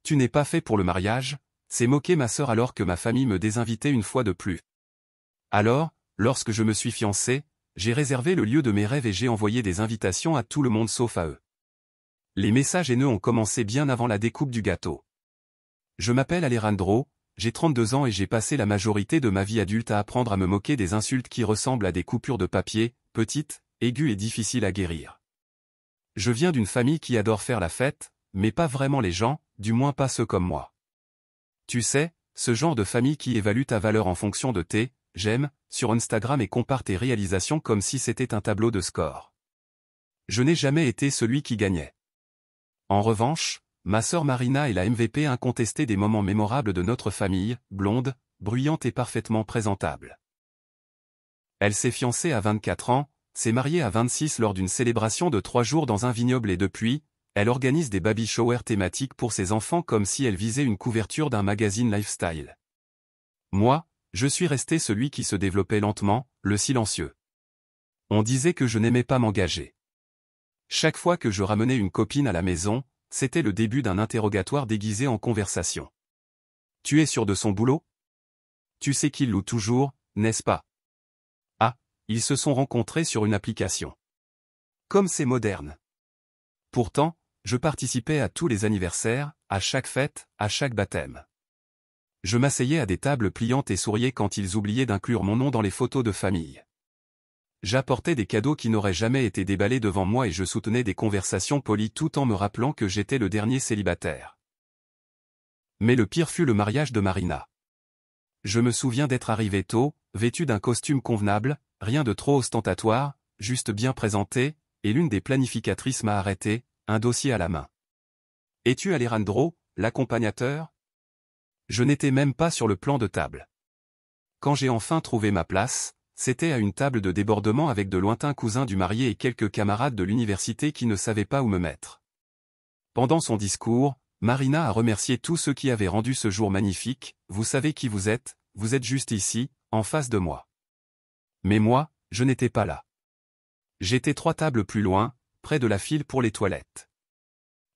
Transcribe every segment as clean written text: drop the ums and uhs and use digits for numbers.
Tu n'es pas fait pour le mariage, s'est moquée ma sœur alors que ma famille me désinvitait une fois de plus. Alors, lorsque je me suis fiancé, j'ai réservé le lieu de mes rêves et j'ai envoyé des invitations à tout le monde sauf à eux. Les messages haineux ont commencé bien avant la découpe du gâteau. Je m'appelle Alejandro, j'ai 32 ans et j'ai passé la majorité de ma vie adulte à apprendre à me moquer des insultes qui ressemblent à des coupures de papier, petites, aiguës et difficiles à guérir. Je viens d'une famille qui adore faire la fête, mais pas vraiment les gens, du moins pas ceux comme moi. Tu sais, ce genre de famille qui évalue ta valeur en fonction de tes « j'aime » sur Instagram et compare tes réalisations comme si c'était un tableau de score. Je n'ai jamais été celui qui gagnait. En revanche, ma sœur Marina est la MVP incontestée des moments mémorables de notre famille, blonde, bruyante et parfaitement présentable. Elle s'est fiancée à 24 ans, s'est mariée à 26 lors d'une célébration de 3 jours dans un vignoble et depuis, elle organise des baby showers thématiques pour ses enfants comme si elle visait une couverture d'un magazine lifestyle. Moi, je suis resté celui qui se développait lentement, le silencieux. On disait que je n'aimais pas m'engager. Chaque fois que je ramenais une copine à la maison, c'était le début d'un interrogatoire déguisé en conversation. Tu es sûr de son boulot? Tu sais qu'il loue toujours, n'est-ce pas? Ah, ils se sont rencontrés sur une application. Comme c'est moderne. Pourtant, je participais à tous les anniversaires, à chaque fête, à chaque baptême. Je m'asseyais à des tables pliantes et souriais quand ils oubliaient d'inclure mon nom dans les photos de famille. J'apportais des cadeaux qui n'auraient jamais été déballés devant moi et je soutenais des conversations polies tout en me rappelant que j'étais le dernier célibataire. Mais le pire fut le mariage de Marina. Je me souviens d'être arrivé tôt, vêtu d'un costume convenable, rien de trop ostentatoire, juste bien présenté, et l'une des planificatrices m'a arrêté, un dossier à la main. « Es-tu Alejandro, l'accompagnateur ?» Je n'étais même pas sur le plan de table. Quand j'ai enfin trouvé ma place, c'était à une table de débordement avec de lointains cousins du marié et quelques camarades de l'université qui ne savaient pas où me mettre. Pendant son discours, Marina a remercié tous ceux qui avaient rendu ce jour magnifique. « Vous savez qui vous êtes juste ici, en face de moi. » Mais moi, je n'étais pas là. J'étais 3 tables plus loin, près de la file pour les toilettes.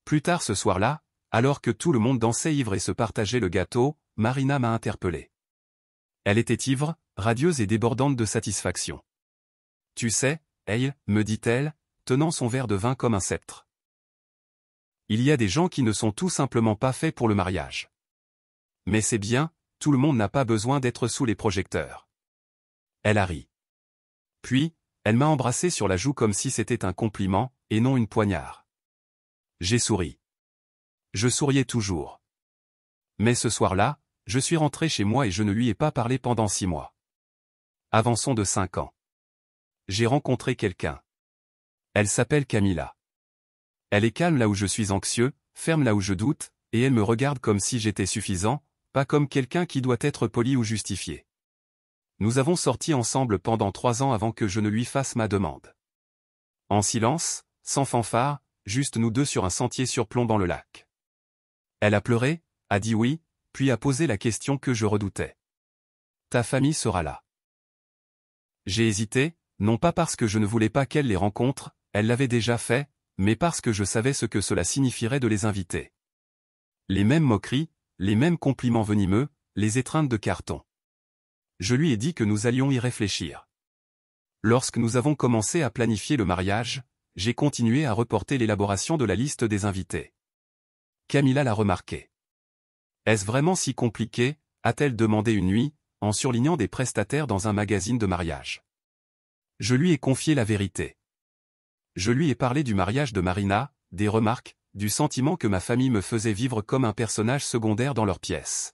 Plus tard ce soir-là, alors que tout le monde dansait ivre et se partageait le gâteau, Marina m'a interpellé. Elle était ivre, radieuse et débordante de satisfaction. « Tu sais, hey, me dit-elle, tenant son verre de vin comme un sceptre. Il y a des gens qui ne sont tout simplement pas faits pour le mariage. Mais c'est bien, tout le monde n'a pas besoin d'être sous les projecteurs. » Elle a ri. Puis, elle m'a embrassé sur la joue comme si c'était un compliment, et non une poignard. J'ai souri. Je souriais toujours. Mais ce soir-là, je suis rentré chez moi et je ne lui ai pas parlé pendant 6 mois. Avançons de 5 ans. J'ai rencontré quelqu'un. Elle s'appelle Camilla. Elle est calme là où je suis anxieux, ferme là où je doute, et elle me regarde comme si j'étais suffisant, pas comme quelqu'un qui doit être poli ou justifié. Nous avons sorti ensemble pendant 3 ans avant que je ne lui fasse ma demande. En silence, sans fanfare, juste nous deux sur un sentier surplombant le lac. Elle a pleuré, a dit oui, puis a posé la question que je redoutais. Ta famille sera là. J'ai hésité, non pas parce que je ne voulais pas qu'elle les rencontre, elle l'avait déjà fait, mais parce que je savais ce que cela signifierait de les inviter. Les mêmes moqueries, les mêmes compliments venimeux, les étreintes de carton. Je lui ai dit que nous allions y réfléchir. Lorsque nous avons commencé à planifier le mariage, j'ai continué à reporter l'élaboration de la liste des invités. Camilla l'a remarqué. Est-ce vraiment si compliqué, a-t-elle demandé une nuit, en surlignant des prestataires dans un magazine de mariage. Je lui ai confié la vérité. Je lui ai parlé du mariage de Marina, des remarques, du sentiment que ma famille me faisait vivre comme un personnage secondaire dans leur pièce.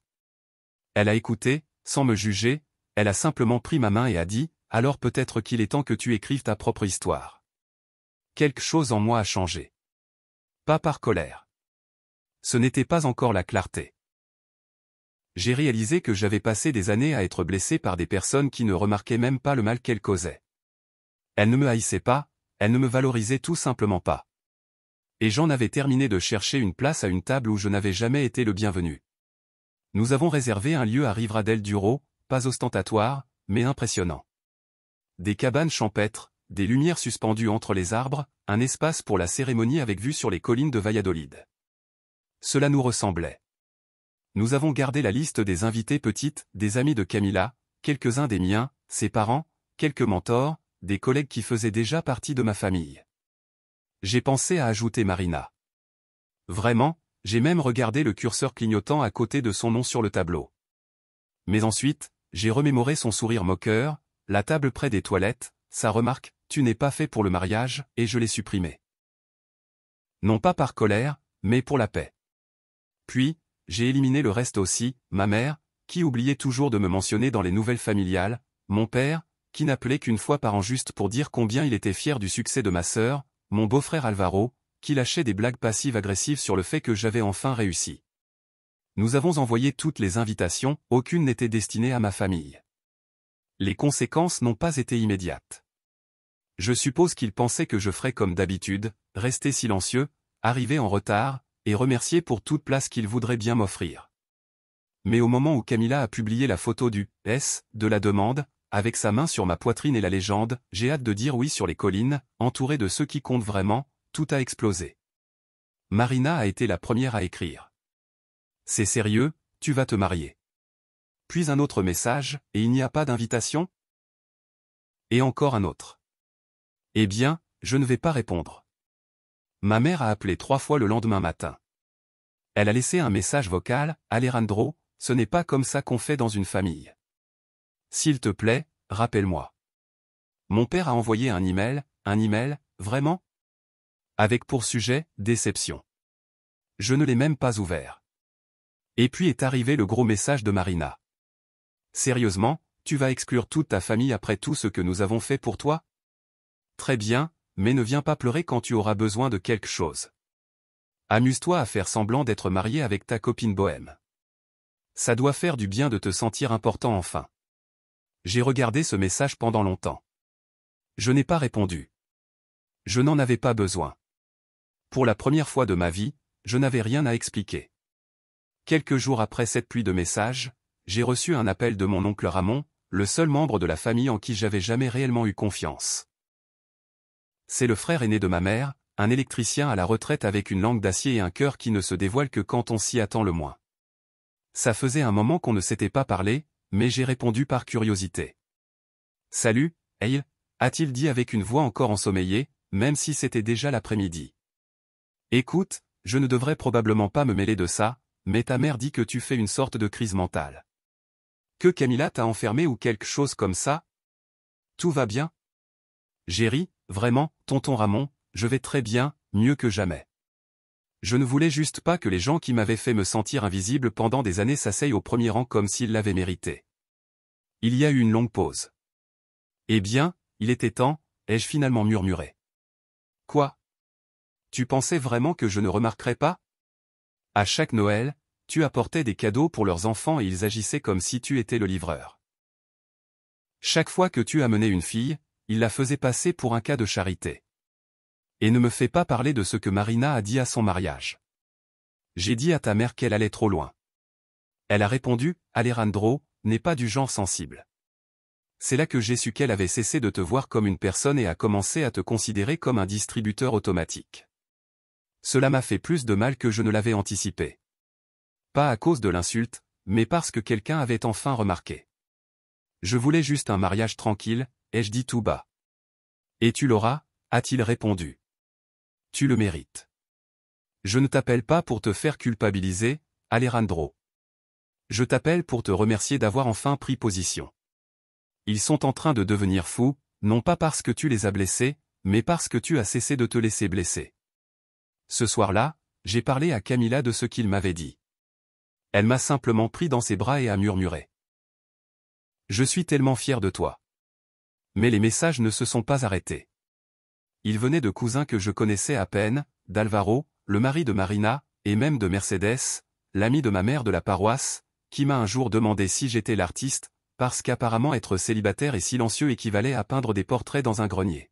Elle a écouté, sans me juger, elle a simplement pris ma main et a dit, « Alors peut-être qu'il est temps que tu écrives ta propre histoire. » Quelque chose en moi a changé. Pas par colère. Ce n'était pas encore la clarté. J'ai réalisé que j'avais passé des années à être blessé par des personnes qui ne remarquaient même pas le mal qu'elles causaient. Elles ne me haïssaient pas, elles ne me valorisaient tout simplement pas. Et j'en avais terminé de chercher une place à une table où je n'avais jamais été le bienvenu. Nous avons réservé un lieu à Rivera del Douro, pas ostentatoire, mais impressionnant. Des cabanes champêtres, des lumières suspendues entre les arbres, un espace pour la cérémonie avec vue sur les collines de Valladolid. Cela nous ressemblait. Nous avons gardé la liste des invités petites, des amis de Camilla, quelques-uns des miens, ses parents, quelques mentors, des collègues qui faisaient déjà partie de ma famille. J'ai pensé à ajouter Marina. Vraiment, j'ai même regardé le curseur clignotant à côté de son nom sur le tableau. Mais ensuite, j'ai remémoré son sourire moqueur, la table près des toilettes, sa remarque « Tu n'es pas fait pour le mariage » et je l'ai supprimé. Non pas par colère, mais pour la paix. Puis, j'ai éliminé le reste aussi, ma mère, qui oubliait toujours de me mentionner dans les nouvelles familiales, mon père, qui n'appelait qu'une fois par an juste pour dire combien il était fier du succès de ma sœur, mon beau-frère Alvaro, qui lâchait des blagues passives-agressives sur le fait que j'avais enfin réussi. Nous avons envoyé toutes les invitations, aucune n'était destinée à ma famille. Les conséquences n'ont pas été immédiates. Je suppose qu'il pensait que je ferais comme d'habitude, rester silencieux, arriver en retard, et remercier pour toute place qu'il voudrait bien m'offrir. Mais au moment où Camilla a publié la photo du « S » de la demande, avec sa main sur ma poitrine et la légende « J'ai hâte de dire oui sur les collines », entouré de ceux qui comptent vraiment, tout a explosé. Marina a été la première à écrire. C'est sérieux, tu vas te marier. Puis un autre message, et il n'y a pas d'invitation? Et encore un autre. Eh bien, je ne vais pas répondre. Ma mère a appelé 3 fois le lendemain matin. Elle a laissé un message vocal, Alejandro, ce n'est pas comme ça qu'on fait dans une famille. S'il te plaît, rappelle-moi. Mon père a envoyé un email, vraiment? Avec pour sujet, déception. Je ne l'ai même pas ouvert. Et puis est arrivé le gros message de Marina. Sérieusement, tu vas exclure toute ta famille après tout ce que nous avons fait pour toi? Très bien, mais ne viens pas pleurer quand tu auras besoin de quelque chose. Amuse-toi à faire semblant d'être marié avec ta copine bohème. Ça doit faire du bien de te sentir important enfin. J'ai regardé ce message pendant longtemps. Je n'ai pas répondu. Je n'en avais pas besoin. Pour la première fois de ma vie, je n'avais rien à expliquer. Quelques jours après cette pluie de messages, j'ai reçu un appel de mon oncle Ramon, le seul membre de la famille en qui j'avais jamais réellement eu confiance. C'est le frère aîné de ma mère, un électricien à la retraite avec une langue d'acier et un cœur qui ne se dévoile que quand on s'y attend le moins. Ça faisait un moment qu'on ne s'était pas parlé, mais j'ai répondu par curiosité. « Salut, Hale » a-t-il dit avec une voix encore ensommeillée, même si c'était déjà l'après-midi. « Écoute, je ne devrais probablement pas me mêler de ça, mais ta mère dit que tu fais une sorte de crise mentale. Que Camilla t'a enfermé ou quelque chose comme ça? Tout va bien? » J'ai ri, vraiment, tonton Ramon, je vais très bien, mieux que jamais. Je ne voulais juste pas que les gens qui m'avaient fait me sentir invisible pendant des années s'asseyent au premier rang comme s'ils l'avaient mérité. Il y a eu une longue pause. Eh bien, il était temps, ai-je finalement murmuré. Quoi? Tu pensais vraiment que je ne remarquerais pas? À chaque Noël, tu apportais des cadeaux pour leurs enfants et ils agissaient comme si tu étais le livreur. Chaque fois que tu amenais une fille, ils la faisaient passer pour un cas de charité. Et ne me fais pas parler de ce que Marina a dit à son mariage. J'ai dit à ta mère qu'elle allait trop loin. Elle a répondu, Alejandro, n'est pas du genre sensible. C'est là que j'ai su qu'elle avait cessé de te voir comme une personne et a commencé à te considérer comme un distributeur automatique. Cela m'a fait plus de mal que je ne l'avais anticipé. Pas à cause de l'insulte, mais parce que quelqu'un avait enfin remarqué. Je voulais juste un mariage tranquille, ai-je dit tout bas. Et tu l'auras, a-t-il répondu. Tu le mérites. Je ne t'appelle pas pour te faire culpabiliser, Alejandro. Je t'appelle pour te remercier d'avoir enfin pris position. Ils sont en train de devenir fous, non pas parce que tu les as blessés, mais parce que tu as cessé de te laisser blesser. Ce soir-là, j'ai parlé à Camilla de ce qu'il m'avait dit. Elle m'a simplement pris dans ses bras et a murmuré. Je suis tellement fier de toi. Mais les messages ne se sont pas arrêtés. Ils venaient de cousins que je connaissais à peine, d'Alvaro, le mari de Marina, et même de Mercedes, l'ami de ma mère de la paroisse, qui m'a un jour demandé si j'étais l'artiste, parce qu'apparemment être célibataire et silencieux équivalait à peindre des portraits dans un grenier.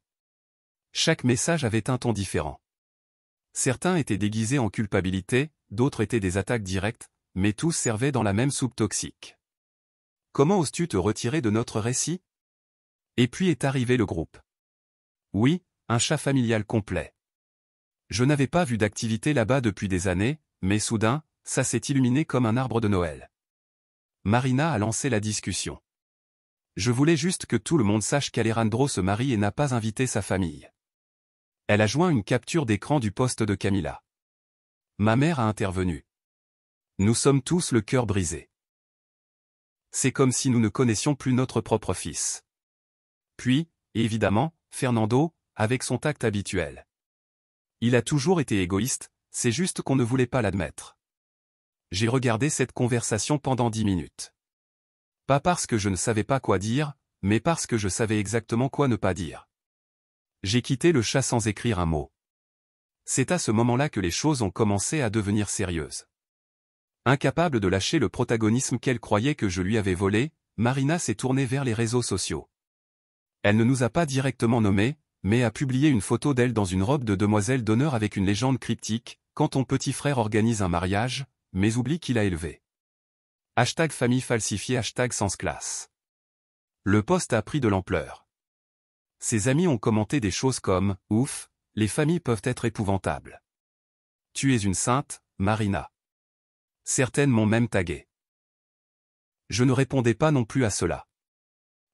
Chaque message avait un ton différent. Certains étaient déguisés en culpabilité, d'autres étaient des attaques directes, mais tous servaient dans la même soupe toxique. Comment oses-tu te retirer de notre récit? Et puis est arrivé le groupe. Oui, un chat familial complet. Je n'avais pas vu d'activité là-bas depuis des années, mais soudain, ça s'est illuminé comme un arbre de Noël. Marina a lancé la discussion. Je voulais juste que tout le monde sache qu'Alejandro se marie et n'a pas invité sa famille. Elle a joint une capture d'écran du poste de Camila. Ma mère a intervenu. Nous sommes tous le cœur brisé. C'est comme si nous ne connaissions plus notre propre fils. Puis, évidemment, Fernando, avec son tact habituel. Il a toujours été égoïste, c'est juste qu'on ne voulait pas l'admettre. J'ai regardé cette conversation pendant 10 minutes. Pas parce que je ne savais pas quoi dire, mais parce que je savais exactement quoi ne pas dire. J'ai quitté le chat sans écrire un mot. C'est à ce moment-là que les choses ont commencé à devenir sérieuses. Incapable de lâcher le protagonisme qu'elle croyait que je lui avais volé, Marina s'est tournée vers les réseaux sociaux. Elle ne nous a pas directement nommés, mais a publié une photo d'elle dans une robe de demoiselle d'honneur avec une légende cryptique, quand ton petit frère organise un mariage, mais oublie qu'il a élevé. Hashtag famille falsifiée, hashtag sans classe. Le post a pris de l'ampleur. Ses amis ont commenté des choses comme « Ouf, les familles peuvent être épouvantables. Tu es une sainte, Marina. » Certaines m'ont même tagué. Je ne répondais pas non plus à cela.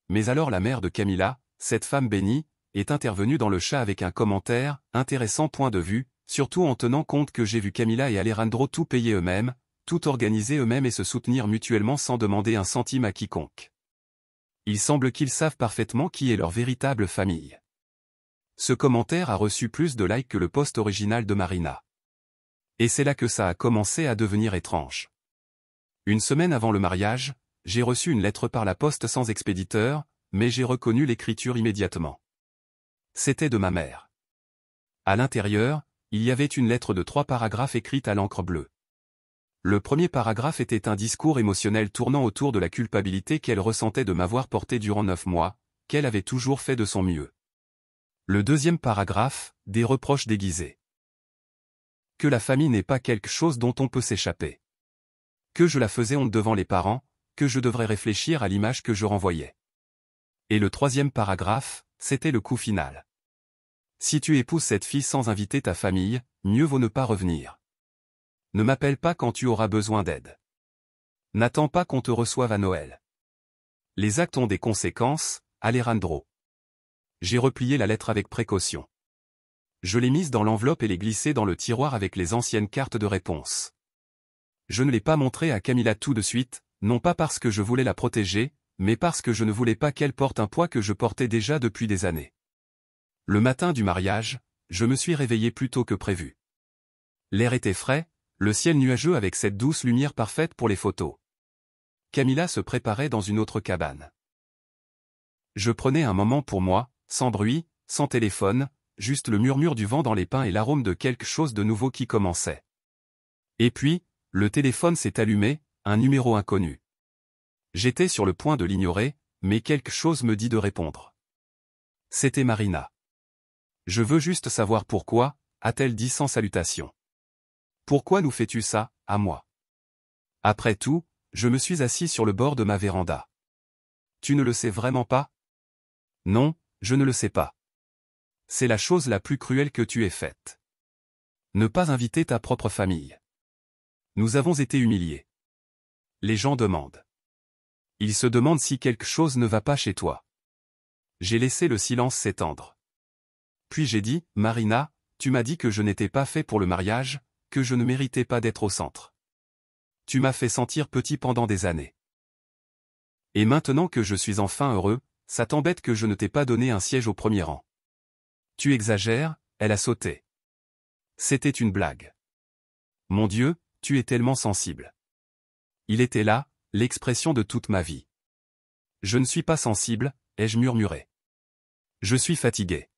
Mais alors la mère de Camila, cette femme bénie, est intervenue dans le chat avec un commentaire, intéressant point de vue, surtout en tenant compte que j'ai vu Camila et Alejandro tout payer eux-mêmes, tout organiser eux-mêmes et se soutenir mutuellement sans demander un centime à quiconque. Il semble qu'ils savent parfaitement qui est leur véritable famille. Ce commentaire a reçu plus de likes que le post original de Marina. Et c'est là que ça a commencé à devenir étrange. Une semaine avant le mariage, j'ai reçu une lettre par la poste sans expéditeur, mais j'ai reconnu l'écriture immédiatement. C'était de ma mère. À l'intérieur, il y avait une lettre de 3 paragraphes écrite à l'encre bleue. Le premier paragraphe était un discours émotionnel tournant autour de la culpabilité qu'elle ressentait de m'avoir porté durant 9 mois, qu'elle avait toujours fait de son mieux. Le deuxième paragraphe, des reproches déguisés. Que la famille n'est pas quelque chose dont on peut s'échapper. Que je la faisais honte devant les parents, que je devrais réfléchir à l'image que je renvoyais. Et le troisième paragraphe, c'était le coup final. Si tu épouses cette fille sans inviter ta famille, mieux vaut ne pas revenir. Ne m'appelle pas quand tu auras besoin d'aide. N'attends pas qu'on te reçoive à Noël. Les actes ont des conséquences, Alejandro. J'ai replié la lettre avec précaution. Je l'ai mise dans l'enveloppe et l'ai glissée dans le tiroir avec les anciennes cartes de réponse. Je ne l'ai pas montrée à Camila tout de suite, non pas parce que je voulais la protéger, mais parce que je ne voulais pas qu'elle porte un poids que je portais déjà depuis des années. Le matin du mariage, je me suis réveillé plus tôt que prévu. L'air était frais, le ciel nuageux avec cette douce lumière parfaite pour les photos. Camila se préparait dans une autre cabane. Je prenais un moment pour moi, sans bruit, sans téléphone, juste le murmure du vent dans les pins et l'arôme de quelque chose de nouveau qui commençait. Et puis, le téléphone s'est allumé, un numéro inconnu. J'étais sur le point de l'ignorer, mais quelque chose me dit de répondre. C'était Marina. Je veux juste savoir pourquoi, a-t-elle dit sans salutation. Pourquoi nous fais-tu ça, à moi? Après tout, je me suis assis sur le bord de ma véranda. Tu ne le sais vraiment pas? Non, je ne le sais pas. C'est la chose la plus cruelle que tu aies faite. Ne pas inviter ta propre famille. Nous avons été humiliés. Les gens demandent. Ils se demandent si quelque chose ne va pas chez toi. J'ai laissé le silence s'étendre. Puis j'ai dit, Marina, tu m'as dit que je n'étais pas fait pour le mariage, que je ne méritais pas d'être au centre. Tu m'as fait sentir petit pendant des années. Et maintenant que je suis enfin heureux, ça t'embête que je ne t'ai pas donné un siège au premier rang. Tu exagères, elle a sauté. C'était une blague. Mon Dieu, tu es tellement sensible. Il était là, l'expression de toute ma vie. Je ne suis pas sensible, ai-je murmuré. Je suis fatigué.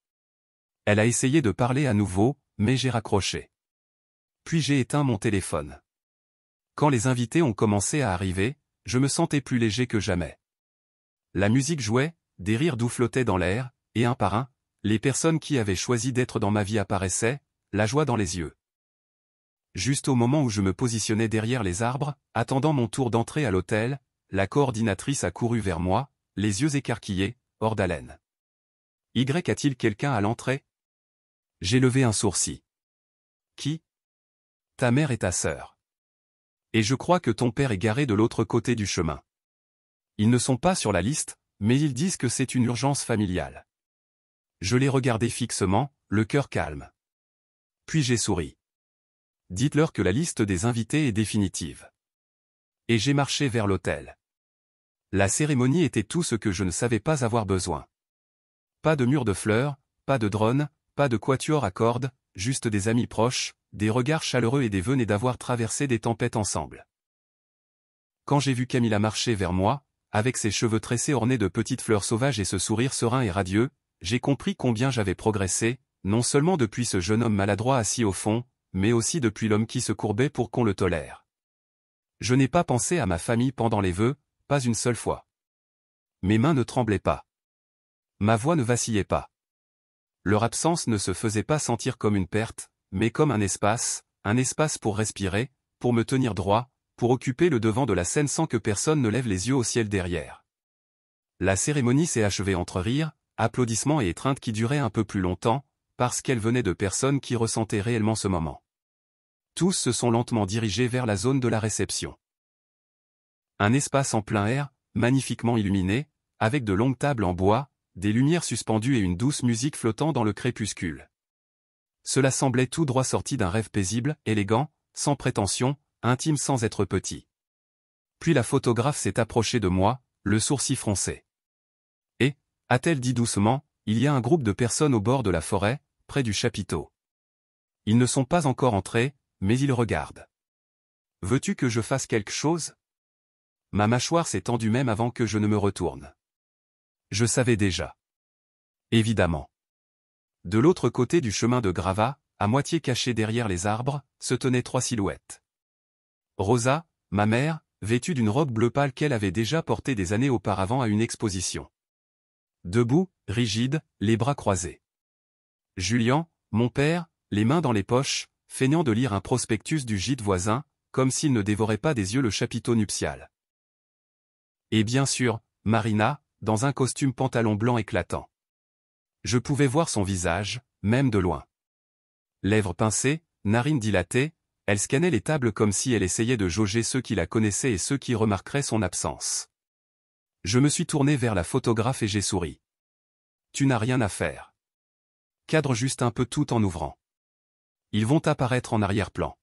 Elle a essayé de parler à nouveau, mais j'ai raccroché. Puis j'ai éteint mon téléphone. Quand les invités ont commencé à arriver, je me sentais plus léger que jamais. La musique jouait, des rires doux flottaient dans l'air, et un par un, les personnes qui avaient choisi d'être dans ma vie apparaissaient, la joie dans les yeux. Juste au moment où je me positionnais derrière les arbres, attendant mon tour d'entrée à l'hôtel, la coordinatrice a couru vers moi, les yeux écarquillés, hors d'haleine. Y a-t-il quelqu'un à l'entrée? J'ai levé un sourcil. Qui? Ta mère et ta sœur. Et je crois que ton père est garé de l'autre côté du chemin. Ils ne sont pas sur la liste, mais ils disent que c'est une urgence familiale. Je l'ai regardé fixement, le cœur calme. Puis j'ai souri. Dites-leur que la liste des invités est définitive. Et j'ai marché vers l'hôtel. La cérémonie était tout ce que je ne savais pas avoir besoin. Pas de mur de fleurs, pas de drone, pas de quatuor à cordes, juste des amis proches, des regards chaleureux et des vœux nés d'avoir traversé des tempêtes ensemble. Quand j'ai vu Camilla marcher vers moi, avec ses cheveux tressés ornés de petites fleurs sauvages et ce sourire serein et radieux, j'ai compris combien j'avais progressé, non seulement depuis ce jeune homme maladroit assis au fond, mais aussi depuis l'homme qui se courbait pour qu'on le tolère. Je n'ai pas pensé à ma famille pendant les vœux, pas une seule fois. Mes mains ne tremblaient pas. Ma voix ne vacillait pas. Leur absence ne se faisait pas sentir comme une perte, mais comme un espace pour respirer, pour me tenir droit, pour occuper le devant de la scène sans que personne ne lève les yeux au ciel derrière. La cérémonie s'est achevée entre rires, applaudissements et étreintes qui duraient un peu plus longtemps, parce qu'elle venait de personnes qui ressentaient réellement ce moment. Tous se sont lentement dirigés vers la zone de la réception. Un espace en plein air, magnifiquement illuminé, avec de longues tables en bois, des lumières suspendues et une douce musique flottant dans le crépuscule. Cela semblait tout droit sorti d'un rêve paisible, élégant, sans prétention, intime sans être petit. Puis la photographe s'est approchée de moi, le sourcil froncé. Et, a-t-elle dit doucement, il y a un groupe de personnes au bord de la forêt, près du chapiteau. Ils ne sont pas encore entrés, mais ils regardent. Veux-tu que je fasse quelque chose ? Ma mâchoire s'est tendue même avant que je ne me retourne. Je savais déjà. Évidemment. De l'autre côté du chemin de gravats, à moitié caché derrière les arbres, se tenaient 3 silhouettes. Rosa, ma mère, vêtue d'une robe bleu pâle qu'elle avait déjà portée des années auparavant à une exposition. Debout, rigide, les bras croisés. Julian, mon père, les mains dans les poches, feignant de lire un prospectus du gîte voisin, comme s'il ne dévorait pas des yeux le chapiteau nuptial. Et bien sûr, Marina, dans un costume pantalon blanc éclatant. Je pouvais voir son visage, même de loin. Lèvres pincées, narines dilatées, elle scannait les tables comme si elle essayait de jauger ceux qui la connaissaient et ceux qui remarqueraient son absence. Je me suis tourné vers la photographe et j'ai souri. Tu n'as rien à faire. Cadre juste un peu tout en ouvrant. Ils vont apparaître en arrière-plan.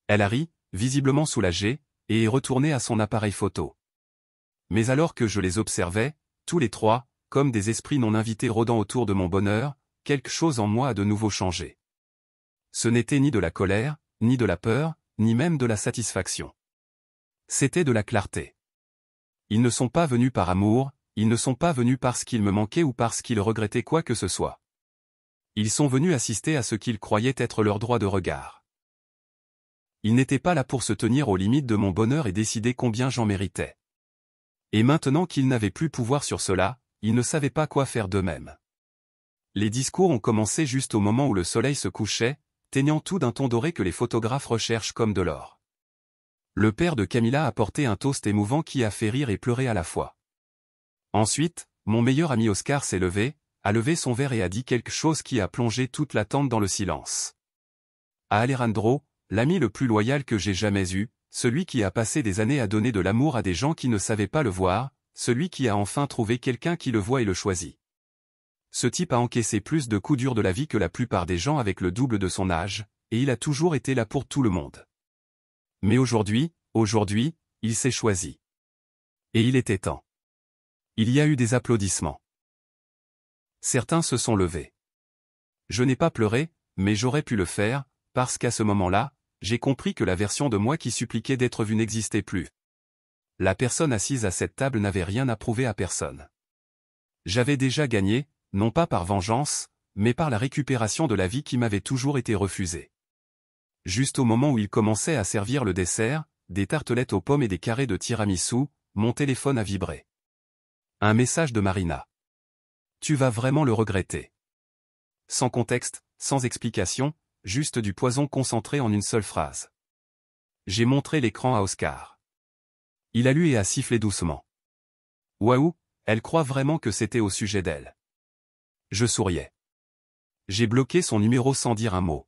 Elle a ri, visiblement soulagée, et est retournée à son appareil photo. Mais alors que je les observais, tous les trois, comme des esprits non invités rôdant autour de mon bonheur, quelque chose en moi a de nouveau changé. Ce n'était ni de la colère, ni de la peur, ni même de la satisfaction. C'était de la clarté. Ils ne sont pas venus par amour, ils ne sont pas venus parce qu'ils me manquaient ou parce qu'ils regrettaient quoi que ce soit. Ils sont venus assister à ce qu'ils croyaient être leur droit de regard. Ils n'étaient pas là pour se tenir aux limites de mon bonheur et décider combien j'en méritais. Et maintenant qu'ils n'avaient plus pouvoir sur cela, ils ne savaient pas quoi faire d'eux-mêmes. Les discours ont commencé juste au moment où le soleil se couchait, teignant tout d'un ton doré que les photographes recherchent comme de l'or. Le père de Camilla a porté un toast émouvant qui a fait rire et pleurer à la fois. Ensuite, mon meilleur ami Oscar s'est levé, a levé son verre et a dit quelque chose qui a plongé toute la tente dans le silence. À Alejandro, l'ami le plus loyal que j'ai jamais eu, celui qui a passé des années à donner de l'amour à des gens qui ne savaient pas le voir, celui qui a enfin trouvé quelqu'un qui le voit et le choisit. Ce type a encaissé plus de coups durs de la vie que la plupart des gens avec le double de son âge, et il a toujours été là pour tout le monde. Mais aujourd'hui, il s'est choisi. Et il était temps. Il y a eu des applaudissements. Certains se sont levés. Je n'ai pas pleuré, mais j'aurais pu le faire, parce qu'à ce moment-là, j'ai compris que la version de moi qui suppliquait d'être vue n'existait plus. La personne assise à cette table n'avait rien à prouver à personne. J'avais déjà gagné, non pas par vengeance, mais par la récupération de la vie qui m'avait toujours été refusée. Juste au moment où il commençait à servir le dessert, des tartelettes aux pommes et des carrés de tiramisu, mon téléphone a vibré. Un message de Marina. Tu vas vraiment le regretter. Sans contexte, sans explication, juste du poison concentré en une seule phrase. J'ai montré l'écran à Oscar. Il a lu et a sifflé doucement. Waouh, elle croit vraiment que c'était au sujet d'elle. Je souriais. J'ai bloqué son numéro sans dire un mot.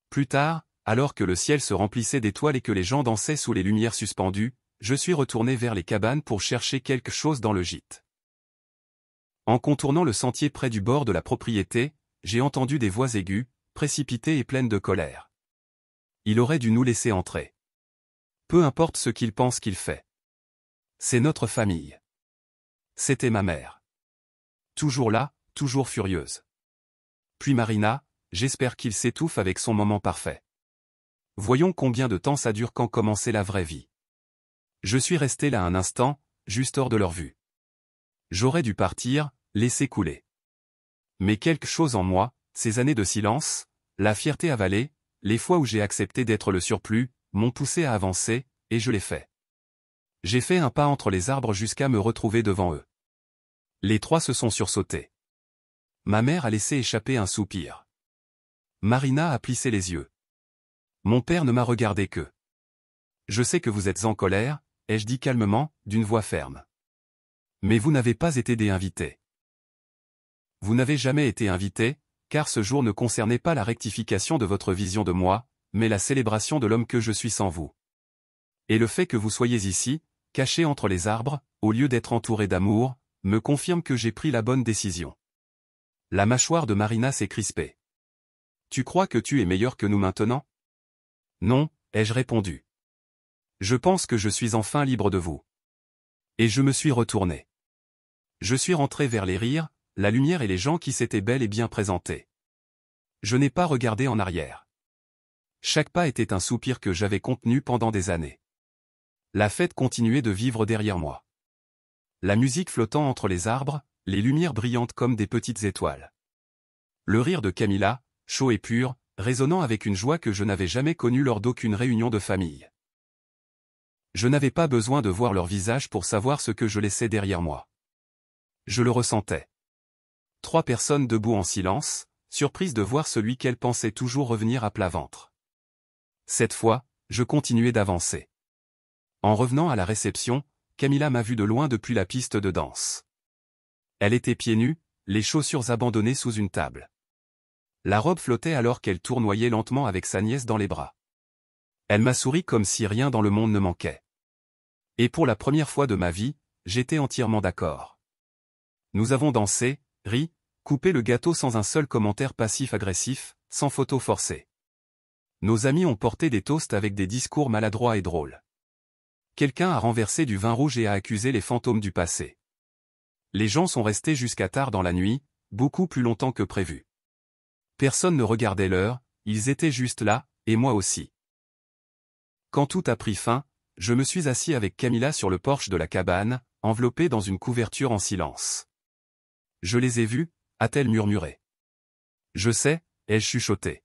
Plus tard, alors que le ciel se remplissait d'étoiles et que les gens dansaient sous les lumières suspendues, je suis retourné vers les cabanes pour chercher quelque chose dans le gîte. En contournant le sentier près du bord de la propriété, j'ai entendu des voix aiguës, précipitées et pleines de colère. Il aurait dû nous laisser entrer. Peu importe ce qu'il pense qu'il fait. C'est notre famille. C'était ma mère. Toujours là, toujours furieuse. Puis Marina, j'espère qu'il s'étouffe avec son moment parfait. Voyons combien de temps ça dure quand commençait la vraie vie. Je suis resté là un instant, juste hors de leur vue. J'aurais dû partir, laisser couler. Mais quelque chose en moi, ces années de silence, la fierté avalée, les fois où j'ai accepté d'être le surplus, m'ont poussé à avancer, et je l'ai fait. J'ai fait un pas entre les arbres jusqu'à me retrouver devant eux. Les trois se sont sursautés. Ma mère a laissé échapper un soupir. Marina a plissé les yeux. Mon père ne m'a regardé que. Je sais que vous êtes en colère, ai-je dit calmement, d'une voix ferme. Mais vous n'avez pas été des invités. Vous n'avez jamais été invité, car ce jour ne concernait pas la rectification de votre vision de moi, mais la célébration de l'homme que je suis sans vous. Et le fait que vous soyez ici, caché entre les arbres, au lieu d'être entouré d'amour, me confirme que j'ai pris la bonne décision. La mâchoire de Marina s'est crispée. Tu crois que tu es meilleur que nous maintenant? Non, ai-je répondu. Je pense que je suis enfin libre de vous. Et je me suis retourné. Je suis rentré vers les rires, la lumière et les gens qui s'étaient bel et bien présentés. Je n'ai pas regardé en arrière. Chaque pas était un soupir que j'avais contenu pendant des années. La fête continuait de vivre derrière moi. La musique flottant entre les arbres, les lumières brillantes comme des petites étoiles. Le rire de Camilla, chaud et pur, résonnant avec une joie que je n'avais jamais connue lors d'aucune réunion de famille. Je n'avais pas besoin de voir leur visage pour savoir ce que je laissais derrière moi. Je le ressentais. Trois personnes debout en silence, surprises de voir celui qu'elles pensaient toujours revenir à plat ventre. Cette fois, je continuais d'avancer. En revenant à la réception, Camilla m'a vu de loin depuis la piste de danse. Elle était pieds nus, les chaussures abandonnées sous une table. La robe flottait alors qu'elle tournoyait lentement avec sa nièce dans les bras. Elle m'a souri comme si rien dans le monde ne manquait. Et pour la première fois de ma vie, j'étais entièrement d'accord. Nous avons dansé, ri, coupé le gâteau sans un seul commentaire passif-agressif, sans photo forcée. Nos amis ont porté des toasts avec des discours maladroits et drôles. Quelqu'un a renversé du vin rouge et a accusé les fantômes du passé. Les gens sont restés jusqu'à tard dans la nuit, beaucoup plus longtemps que prévu. Personne ne regardait l'heure, ils étaient juste là, et moi aussi. Quand tout a pris fin, je me suis assis avec Camilla sur le porche de la cabane, enveloppée dans une couverture en silence. Je les ai vus, a-t-elle murmuré. Je sais, ai-je chuchoté.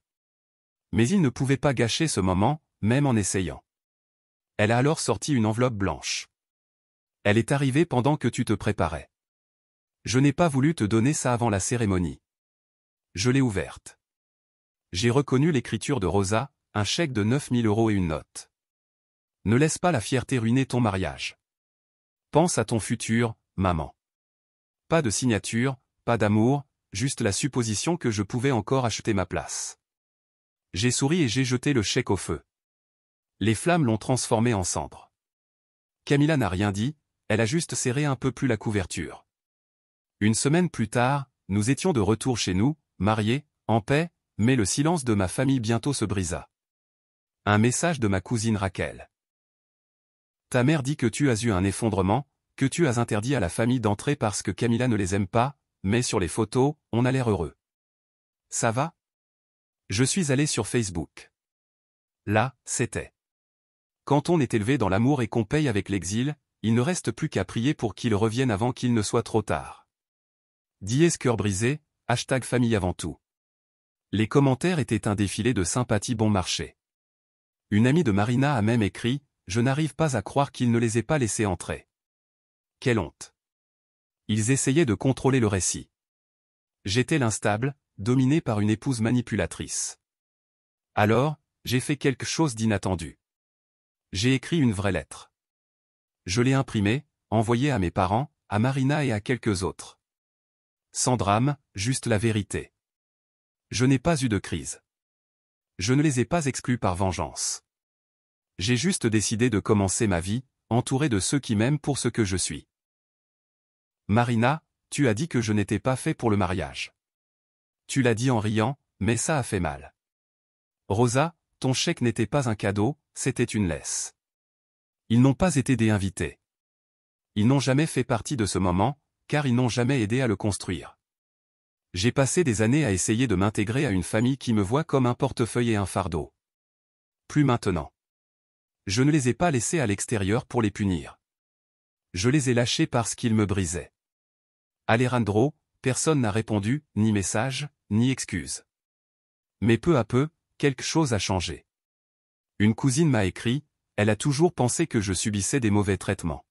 Mais il ne pouvait pas gâcher ce moment, même en essayant. Elle a alors sorti une enveloppe blanche. Elle est arrivée pendant que tu te préparais. Je n'ai pas voulu te donner ça avant la cérémonie. Je l'ai ouverte. J'ai reconnu l'écriture de Rosa, un chèque de 9000 € et une note. Ne laisse pas la fierté ruiner ton mariage. Pense à ton futur, maman. Pas de signature, pas d'amour, juste la supposition que je pouvais encore acheter ma place. J'ai souri et j'ai jeté le chèque au feu. Les flammes l'ont transformé en cendre. Camilla n'a rien dit, elle a juste serré un peu plus la couverture. Une semaine plus tard, nous étions de retour chez nous, mariés, en paix, mais le silence de ma famille bientôt se brisa. Un message de ma cousine Raquel. Ta mère dit que tu as eu un effondrement, que tu as interdit à la famille d'entrer parce que Camilla ne les aime pas, mais sur les photos, on a l'air heureux. Ça va? Je suis allé sur Facebook. Là, c'était. Quand on est élevé dans l'amour et qu'on paye avec l'exil, il ne reste plus qu'à prier pour qu'il revienne avant qu'il ne soit trop tard. Dièse cœur brisé, #famille avant tout. Les commentaires étaient un défilé de sympathie bon marché. Une amie de Marina a même écrit « Je n'arrive pas à croire qu'ils ne les aient pas laissés entrer. » Quelle honte. Ils essayaient de contrôler le récit. J'étais l'instable, dominé par une épouse manipulatrice. Alors, j'ai fait quelque chose d'inattendu. J'ai écrit une vraie lettre. Je l'ai imprimée, envoyée à mes parents, à Marina et à quelques autres. Sans drame, juste la vérité. Je n'ai pas eu de crise. Je ne les ai pas exclus par vengeance. J'ai juste décidé de commencer ma vie, entouré de ceux qui m'aiment pour ce que je suis. Marina, tu as dit que je n'étais pas fait pour le mariage. Tu l'as dit en riant, mais ça a fait mal. Rosa, ton chèque n'était pas un cadeau, c'était une laisse. Ils n'ont pas été des invités. Ils n'ont jamais fait partie de ce moment, car ils n'ont jamais aidé à le construire. J'ai passé des années à essayer de m'intégrer à une famille qui me voit comme un portefeuille et un fardeau. Plus maintenant. Je ne les ai pas laissés à l'extérieur pour les punir. Je les ai lâchés parce qu'ils me brisaient. Alejandro, personne n'a répondu, ni message, ni excuse. Mais peu à peu, quelque chose a changé. Une cousine m'a écrit, elle a toujours pensé que je subissais des mauvais traitements.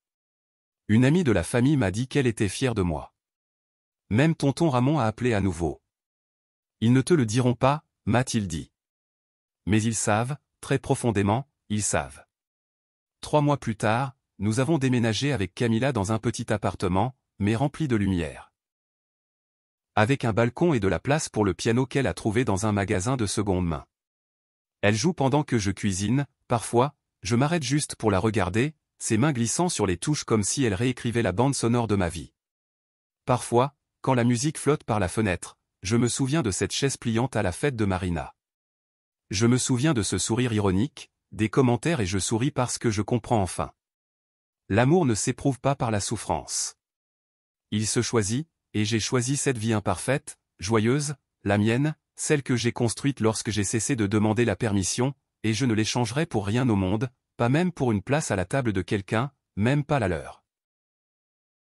Une amie de la famille m'a dit qu'elle était fière de moi. Même tonton Ramon a appelé à nouveau. Ils ne te le diront pas, m'a-t-il dit. Mais ils savent, très profondément, ils savent. 3 mois plus tard, nous avons déménagé avec Camilla dans un petit appartement, mais rempli de lumière. Avec un balcon et de la place pour le piano qu'elle a trouvé dans un magasin de seconde main. Elle joue pendant que je cuisine, parfois, je m'arrête juste pour la regarder, ses mains glissant sur les touches comme si elle réécrivait la bande sonore de ma vie. Parfois, quand la musique flotte par la fenêtre, je me souviens de cette chaise pliante à la fête de Marina. Je me souviens de ce sourire ironique, des commentaires et je souris parce que je comprends enfin. L'amour ne s'éprouve pas par la souffrance. Il se choisit, et j'ai choisi cette vie imparfaite, joyeuse, la mienne, celle que j'ai construite lorsque j'ai cessé de demander la permission, et je ne l'échangerai pour rien au monde, pas même pour une place à la table de quelqu'un, même pas la leur.